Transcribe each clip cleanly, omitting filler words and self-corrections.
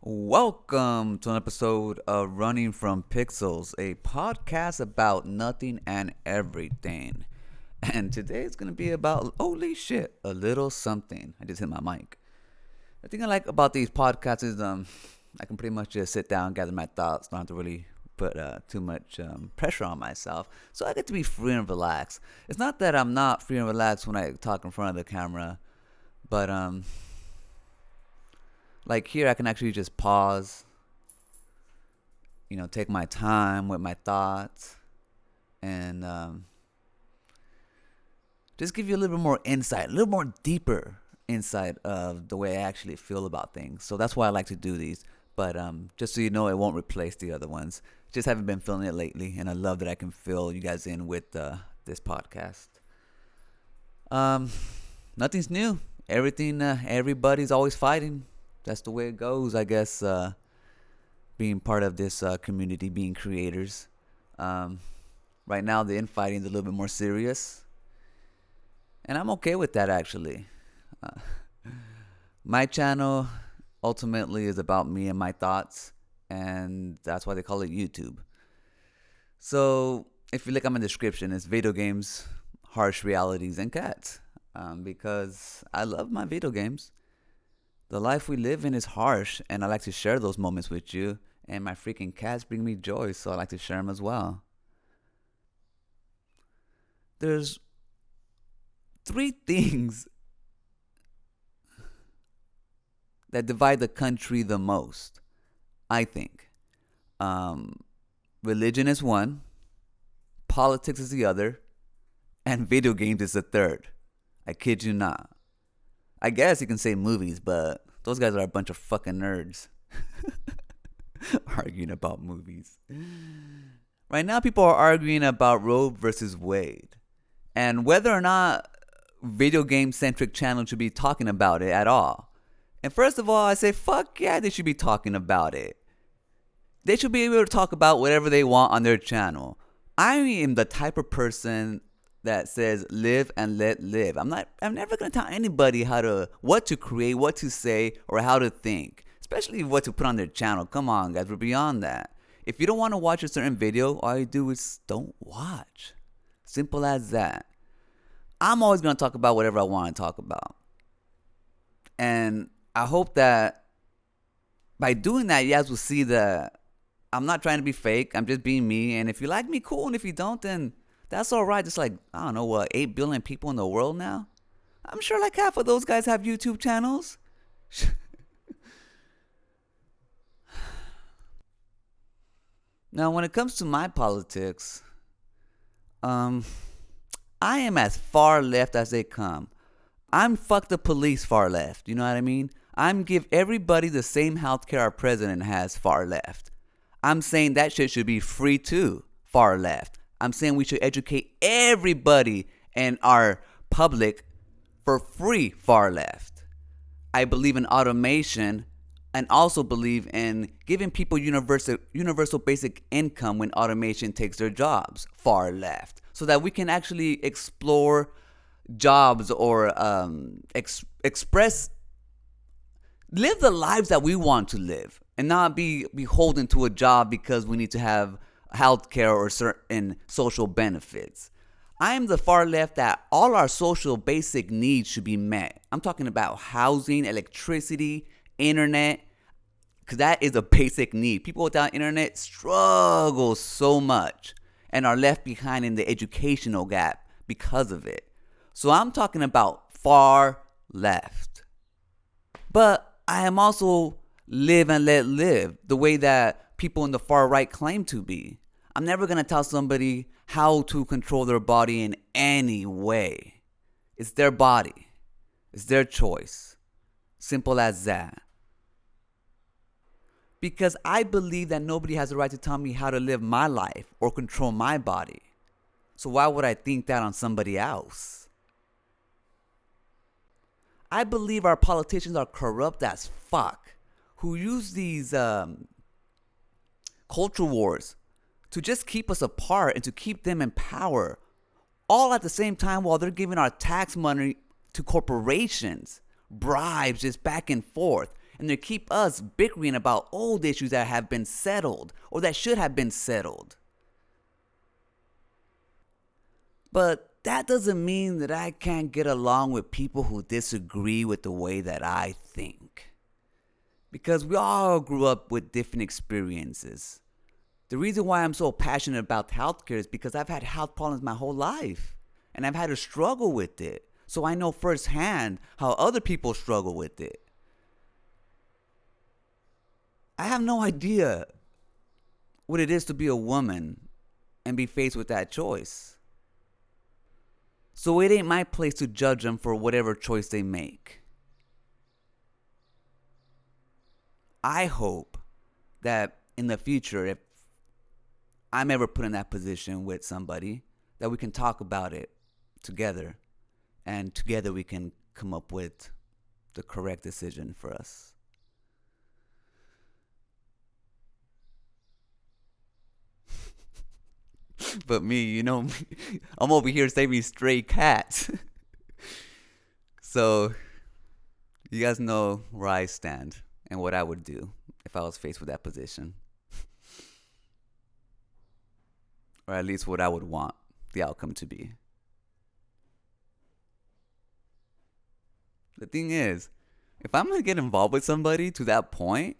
Welcome to an episode of Running from Pixels, a podcast about nothing and everything. And today it's going to be about, holy shit, a little something. I just hit my mic. The thing I like about these podcasts is I can pretty much just sit down, gather my thoughts, don't have to really put too much pressure on myself. So I get to be free and relaxed. It's not that I'm not free and relaxed when I talk in front of the camera, but like here I can actually just pause, take my time with my thoughts, and just give you a little bit more insight, a little more deeper insight of the way I actually feel about things. So that's why I like to do these. But just so you know, it won't replace the other ones. Just haven't been feeling it lately, and I love that I can fill you guys in with this podcast. Nothing's new. Everybody's always fighting. That's the way it goes, I guess, being part of this community, being creators. Right now, the infighting is a little bit more serious. And I'm okay with that, actually. My channel ultimately is about me and my thoughts. And that's why they call it YouTube. So, if you look at my description, it's video games, harsh realities, and cats. Because I love my video games. The life we live in is harsh, and I like to share those moments with you. And my freaking cats bring me joy, so I like to share them as well. There's 3 things that divide the country the most, I think. Religion is one, politics is the other, and video games is the third. I kid you not. I guess you can say movies, but those guys are a bunch of fucking nerds arguing about movies. Right now, people are arguing about Roe versus Wade and whether or not video game-centric channels should be talking about it at all. And first of all, I say, fuck yeah, they should be talking about it. They should be able to talk about whatever they want on their channel. I am the type of person that says live and let live. I'm never gonna tell anybody what to create, what to say, or how to think. Especially what to put on their channel. Come on, guys, we're beyond that. If you don't want to watch a certain video, all you do is don't watch. Simple as that. I'm always gonna talk about whatever I want to talk about. And I hope that by doing that, you guys will see that I'm not trying to be fake. I'm just being me. And if you like me, cool. And if you don't, then that's all right. Just like, I don't know, 8 billion people in the world now? I'm sure like half of those guys have YouTube channels. Now, when it comes to my politics, I am as far left as they come. I'm fuck the police far left. You know what I mean? I'm give everybody the same healthcare our president has far left. I'm saying that shit should be free too, far left. I'm saying we should educate everybody and our public for free, far left. I believe in automation and also believe in giving people universal basic income when automation takes their jobs, far left. So that we can actually explore jobs or live the lives that we want to live and not be beholden to a job because we need to have healthcare or certain social benefits. I am the far left that all our social basic needs should be met. I'm talking about housing, electricity, internet, because that is a basic need. People without internet struggle so much and are left behind in the educational gap because of it. So I'm talking about far left. But I am also live and let live, the way that people in the far right claim to be. I'm never going to tell somebody how to control their body in any way. It's their body. It's their choice. Simple as that. Because I believe that nobody has the right to tell me how to live my life or control my body. So why would I think that on somebody else? I believe our politicians are corrupt as fuck, who use these culture wars to just keep us apart and to keep them in power, all at the same time while they're giving our tax money to corporations, bribes just back and forth. and they keep us bickering about old issues that have been settled or that should have been settled. But that doesn't mean that I can't get along with people who disagree with the way that I think. Because we all grew up with different experiences. The reason why I'm so passionate about healthcare is because I've had health problems my whole life. And I've had to struggle with it. So I know firsthand how other people struggle with it. I have no idea what it is to be a woman and be faced with that choice. So it ain't my place to judge them for whatever choice they make. I hope that in the future, if I'm ever put in that position with somebody, that we can talk about it together, and together we can come up with the correct decision for us. But me, I'm over here saving stray cats. So you guys know where I stand and what I would do if I was faced with that position. Or at least what I would want the outcome to be. The thing is, if I'm going to get involved with somebody to that point,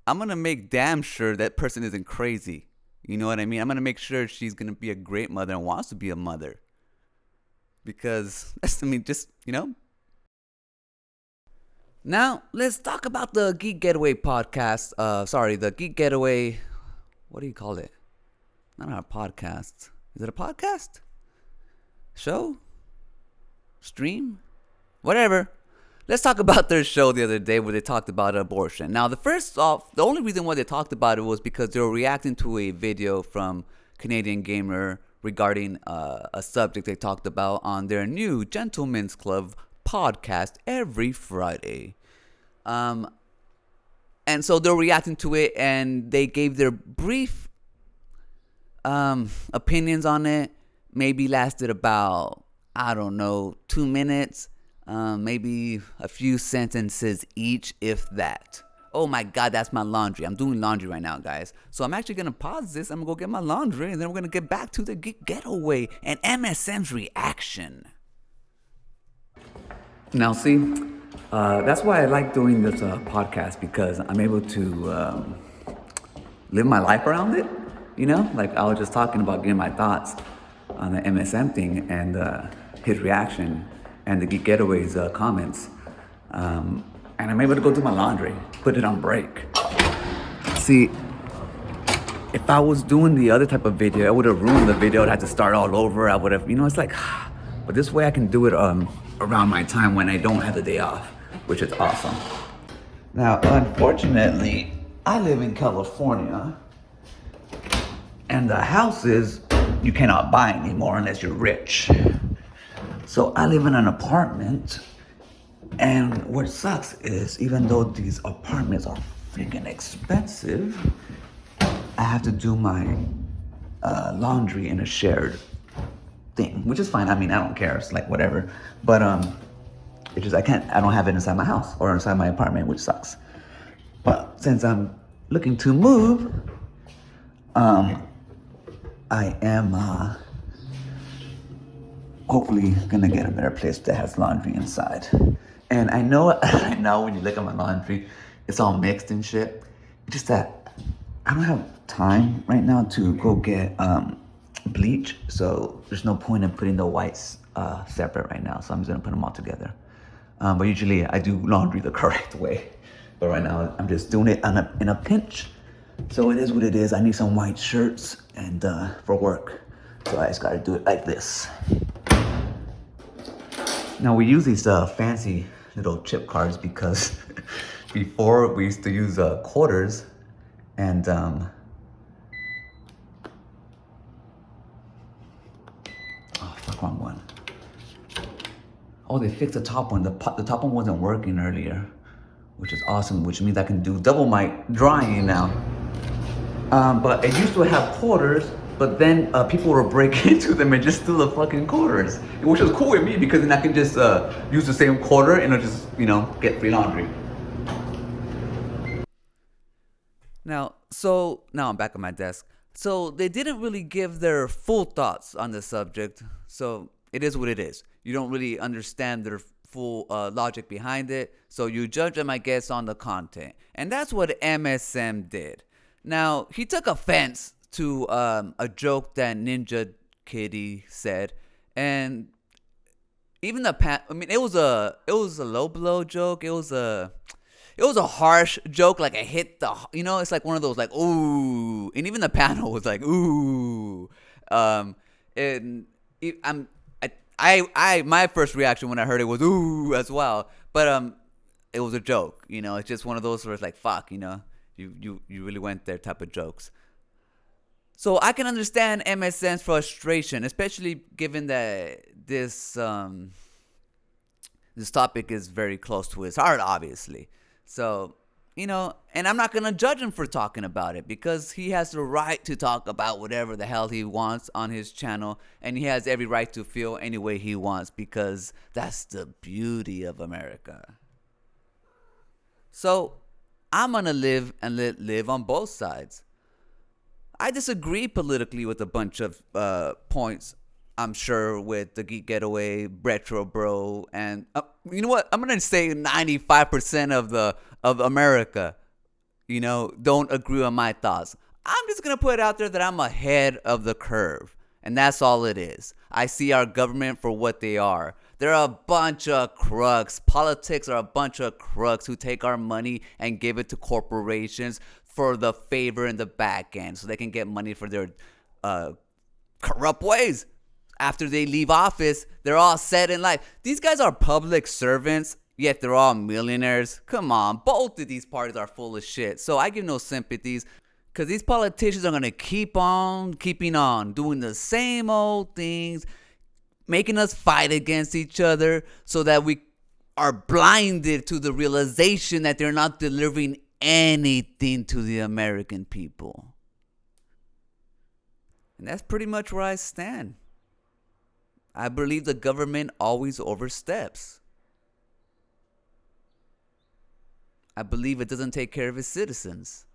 I'm going to make damn sure that person isn't crazy. You know what I mean? I'm going to make sure she's going to be a great mother and wants to be a mother. Because, Now, let's talk about the Geek Getaway podcast. The Geek Getaway, what do you call it? Not a podcast. Is it a podcast? Show? Stream? Whatever. Let's talk about their show the other day where they talked about abortion. Now, the only reason why they talked about it was because they were reacting to a video from Canadian Gamer regarding a subject they talked about on their new Gentlemen's Club podcast every Friday. And so they're reacting to it, and they gave their brief opinions on it. Maybe lasted about, 2 minutes. Maybe a few sentences each, if that. Oh my God, that's my laundry. I'm doing laundry right now, guys. So I'm actually going to pause this. I'm going to go get my laundry, and then we're going to get back to the Geek Getaway and MSM's reaction. Now, see, that's why I like doing this podcast, because I'm able to live my life around it. Like I was just talking about getting my thoughts on the MSM thing and his reaction and the Geek Getaways comments. And I'm able to go do my laundry, put it on break. See, if I was doing the other type of video, I would have ruined the video. I'd have to start all over. I would have, it's like, but this way I can do it around my time when I don't have the day off, which is awesome. Now, unfortunately, I live in California, and the houses you cannot buy anymore unless you're rich. So I live in an apartment, and what sucks is even though these apartments are freaking expensive, I have to do my laundry in a shared thing, which is fine. I don't care. It's like whatever. But it's just I don't have it inside my house or inside my apartment, which sucks. But since I'm looking to move, I am hopefully gonna get a better place that has laundry inside. And I know when you look at my laundry, it's all mixed and shit. It's just that I don't have time right now to go get bleach, so there's no point in putting the whites separate right now. So I'm just gonna put them all together. But usually I do laundry the correct way. But right now I'm just doing it in a pinch. So it is what it is. I need some white shirts and for work. So I just gotta do it like this. Now we use these fancy little chip cards because before we used to use quarters and wrong one. Oh, they fixed the top one. The top one wasn't working earlier, which is awesome, which means I can do double my drying now. But it used to have quarters, but then people would break into them and just steal the fucking quarters, which was cool with me because then I can just use the same quarter and I'll just, get free laundry. Now I'm back at my desk. So they didn't really give their full thoughts on the subject. So it is what it is. You don't really understand their full logic behind it. So you judge them, I guess, on the content. And that's what MSM did. Now, he took offense to a joke that Ninja Kitty said. And even it was a low blow joke. It was a harsh joke, like it hit it's like one of those like ooh, and even the panel was like ooh, and my first reaction when I heard it was ooh as well, but it was a joke, it's just one of those where it's like fuck, you really went there type of jokes. So I can understand MSN's frustration, especially given that this topic is very close to his heart, obviously. So, and I'm not going to judge him for talking about it because he has the right to talk about whatever the hell he wants on his channel. And he has every right to feel any way he wants because that's the beauty of America. So, I'm going to live on both sides. I disagree politically with a bunch of points, I'm sure, with the Geek Getaway, Retro Bro, and you know what? I'm gonna say 95% of America, don't agree on my thoughts. I'm just gonna put it out there that I'm ahead of the curve, and that's all it is. I see our government for what they are. They're a bunch of crooks. Politics are a bunch of crooks who take our money and give it to corporations for the favor in the back end, so they can get money for their corrupt ways. After they leave office, they're all set in life. These guys are public servants, yet they're all millionaires. Come on, both of these parties are full of shit. So I give no sympathies because these politicians are going to keep on keeping on, doing the same old things, making us fight against each other so that we are blinded to the realization that they're not delivering anything to the American people. And that's pretty much where I stand. I believe the government always oversteps. I believe it doesn't take care of its citizens.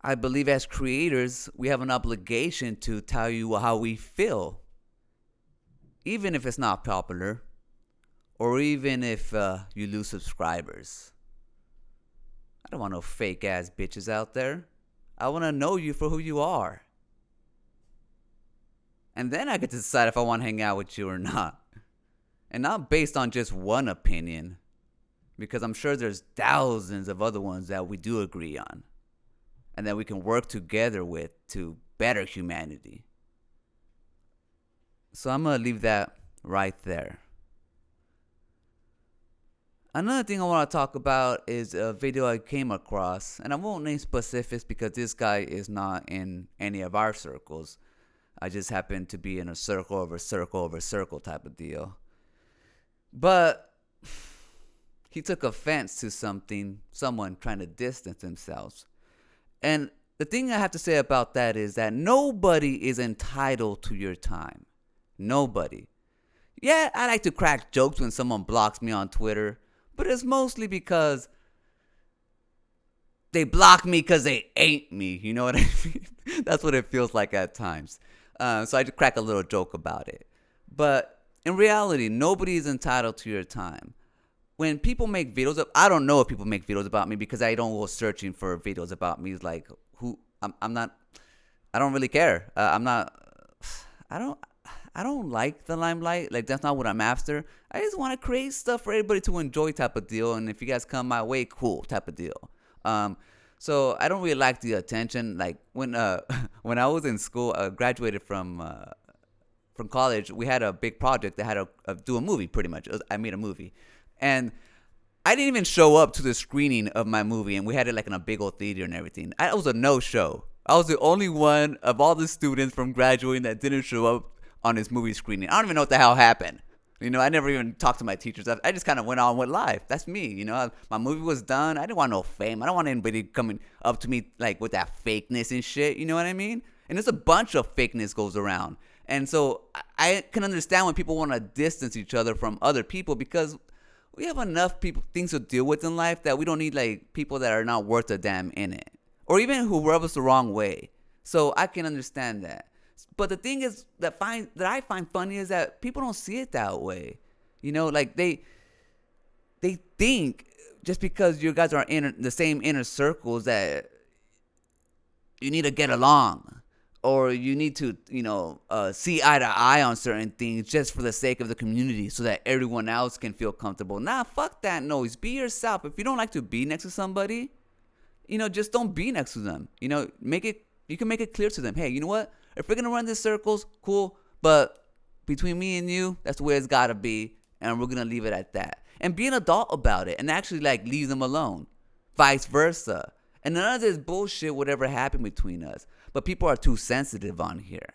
I believe as creators, we have an obligation to tell you how we feel. Even if it's not popular, or even if you lose subscribers. I don't want no fake ass bitches out there. I want to know you for who you are. And then I get to decide if I want to hang out with you or not. And not based on just one opinion. Because I'm sure there's thousands of other ones that we do agree on. And that we can work together with to better humanity. So I'm going to leave that right there. Another thing I want to talk about is a video I came across. And I won't name specifics because this guy is not in any of our circles. I just happen to be in a circle over circle over circle type of deal. But he took offense to someone trying to distance themselves. And the thing I have to say about that is that nobody is entitled to your time. Nobody. Yeah, I like to crack jokes when someone blocks me on Twitter, but it's mostly because they block me because they ain't me. You know what I mean? That's what it feels like at times. So I just crack a little joke about it. But in reality, nobody is entitled to your time. When people make videos, I don't know if people make videos about me because I don't go searching for videos about me. It's like, I don't really care. I don't like the limelight. Like, that's not what I'm after. I just want to create stuff for everybody to enjoy type of deal. And if you guys come my way, cool type of deal. So I don't really like the attention. Like when when I was in school, graduated from college, we had a big project that had to do a movie. Pretty much, I made a movie, and I didn't even show up to the screening of my movie, and we had it like in a big old theater and everything. It was a no-show. I was the only one of all the students from graduating that didn't show up on this movie screening. I don't even know what the hell happened. I never even talked to my teachers. I just kind of went on with life. That's me. My movie was done. I didn't want no fame. I don't want anybody coming up to me like with that fakeness and shit. You know what I mean? And there's a bunch of fakeness goes around. And so I can understand when people want to distance each other from other people because we have enough things to deal with in life that we don't need like people that are not worth a damn in it, or even who rub us the wrong way. So I can understand that. But the thing is that I find funny is that people don't see it that way. Like they think just because you guys are in the same inner circles that you need to get along, or you need to, see eye to eye on certain things just for the sake of the community so that everyone else can feel comfortable. Nah, fuck that noise. Be yourself. If you don't like to be next to somebody, just don't be next to them. You can make it clear to them, hey, you know what? If we're going to run these circles, cool. But between me and you, that's the way it's got to be. And we're going to leave it at that. And be an adult about it and actually like leave them alone. Vice versa. And none of this bullshit would ever happen between us. But people are too sensitive on here.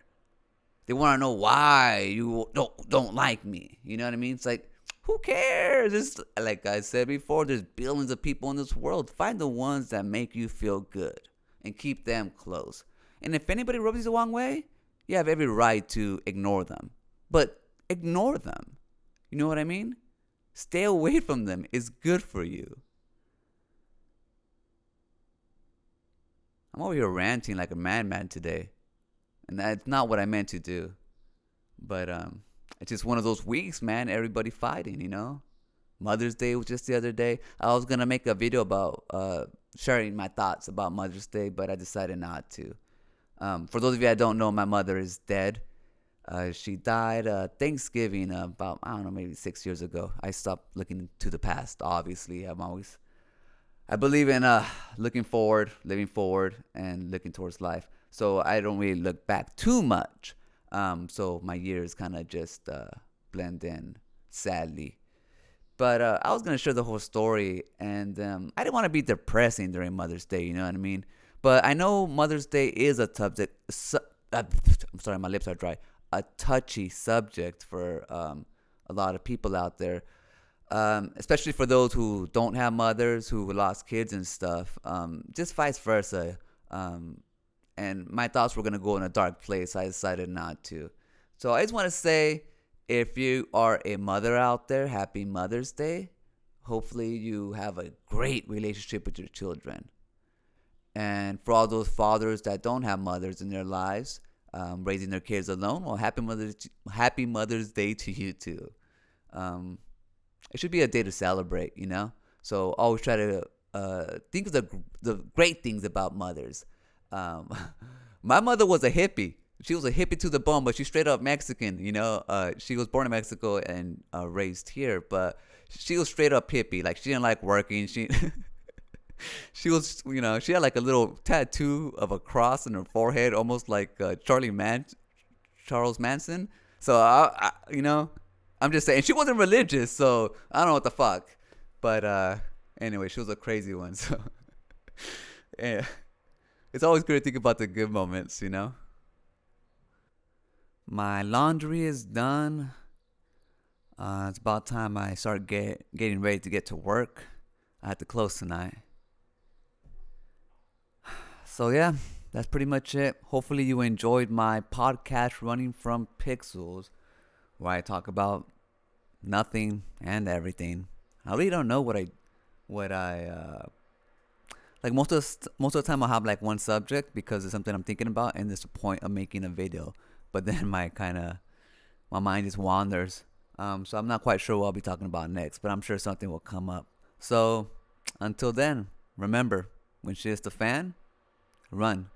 They want to know why you don't like me. You know what I mean? It's like, who cares? It's, like I said before, there's billions of people in this world. Find the ones that make you feel good and keep them close. And if anybody rubs you the wrong way, you have every right to ignore them. But ignore them. You know what I mean? Stay away from them. It's good for you. I'm over here ranting like a madman today. And that's not what I meant to do. But it's just one of those weeks, man. Everybody fighting, Mother's Day was just the other day. I was going to make a video about sharing my thoughts about Mother's Day, but I decided not to. For those of you that don't know, my mother is dead. She died Thanksgiving about, I don't know, maybe 6 years ago. I stopped looking to the past, obviously. I believe in looking forward, living forward, and looking towards life. So I don't really look back too much. So my years kind of just blend in, sadly. But I was going to share the whole story, and I didn't want to be depressing during Mother's Day, you know what I mean? But I know Mother's Day is a subject. I'm sorry, my lips are dry. A touchy subject for a lot of people out there, especially for those who don't have mothers, who lost kids and stuff. Just vice versa. And my thoughts were gonna go in a dark place. I decided not to. So I just want to say, if you are a mother out there, happy Mother's Day. Hopefully you have a great relationship with your children. And for all those fathers that don't have mothers in their lives, raising their kids alone, well, happy Mother's Day to you too. It should be a day to celebrate, So always try to think of the great things about mothers. My mother was a hippie. She was a hippie to the bone, but she's straight up Mexican, She was born in Mexico and raised here, but she was straight up hippie. Like, she didn't like working. She was, she had like a little tattoo of a cross on her forehead, almost like Charles Manson. So I'm just saying, she wasn't religious, so I don't know what the fuck. But anyway, she was a crazy one. So yeah, it's always good to think about the good moments, My laundry is done. It's about time I start getting ready to get to work. I have to close tonight. So yeah, that's pretty much it. Hopefully you enjoyed my podcast running from pixels, where I talk about nothing and everything. I really don't know what I like. Most of the time I'll have like one subject because it's something I'm thinking about, and it's the point of making a video. But then my mind just wanders. So I'm not quite sure what I'll be talking about next, but I'm sure something will come up. So until then, remember, when shit hits the fan, run.